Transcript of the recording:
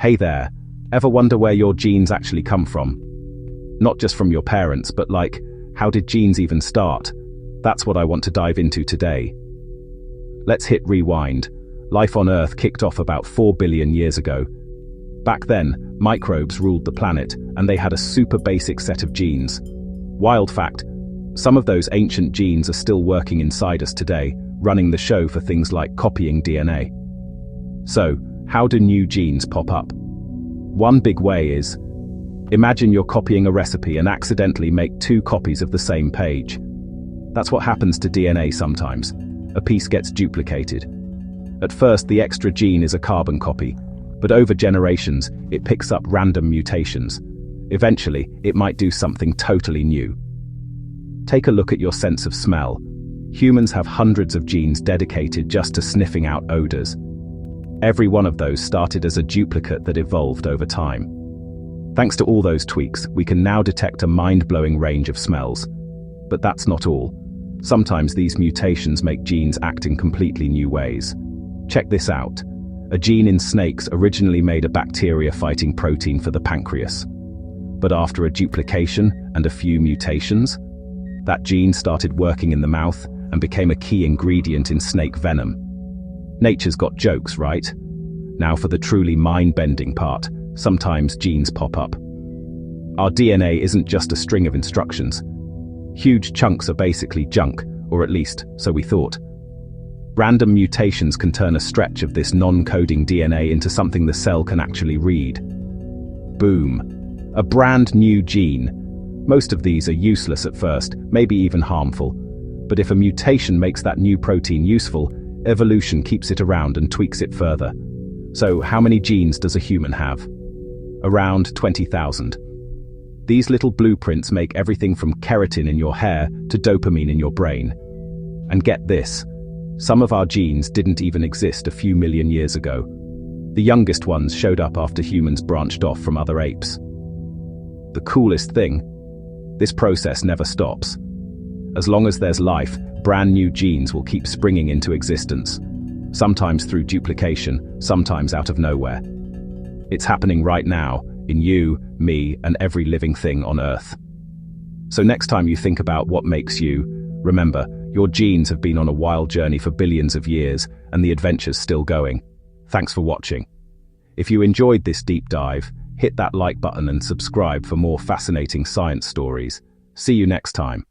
Hey there, ever wonder where your genes actually come from? Not just from your parents, but like, how did genes even start? That's what I want to dive into today. Let's hit rewind. Life on Earth kicked off about 4 billion years ago. Back then, microbes ruled the planet, and they had a super basic set of genes. Wild fact, some of those ancient genes are still working inside us today, running the show for things like copying DNA. So, how do new genes pop up? One big way is, imagine you're copying a recipe and accidentally make 2 copies of the same page. That's what happens to DNA sometimes. A piece gets duplicated. At first, the extra gene is a carbon copy, but over generations, it picks up random mutations. Eventually, it might do something totally new. Take a look at your sense of smell. Humans have hundreds of genes dedicated just to sniffing out odors. Every one of those started as a duplicate that evolved over time. Thanks to all those tweaks, we can now detect a mind-blowing range of smells. But that's not all. Sometimes these mutations make genes act in completely new ways. Check this out. A gene in snakes originally made a bacteria-fighting protein for the pancreas. But after a duplication and a few mutations, that gene started working in the mouth and became a key ingredient in snake venom. Nature's got jokes, right? Now for the truly mind-bending part, sometimes genes pop up. Our DNA isn't just a string of instructions. Huge chunks are basically junk, or at least, so we thought. Random mutations can turn a stretch of this non-coding DNA into something the cell can actually read. Boom. A brand new gene. Most of these are useless at first, maybe even harmful. But if a mutation makes that new protein useful, evolution keeps it around and tweaks it further. So, how many genes does a human have? Around 20,000. These little blueprints make everything from keratin in your hair to dopamine in your brain. And get this, some of our genes didn't even exist a few million years ago. The youngest ones showed up after humans branched off from other apes. The coolest thing, this process never stops. As long as there's life, brand new genes will keep springing into existence. Sometimes through duplication, sometimes out of nowhere. It's happening right now, in you, me, and every living thing on Earth. So next time you think about what makes you, remember, your genes have been on a wild journey for billions of years, and the adventure's still going. Thanks for watching. If you enjoyed this deep dive, hit that like button and subscribe for more fascinating science stories. See you next time.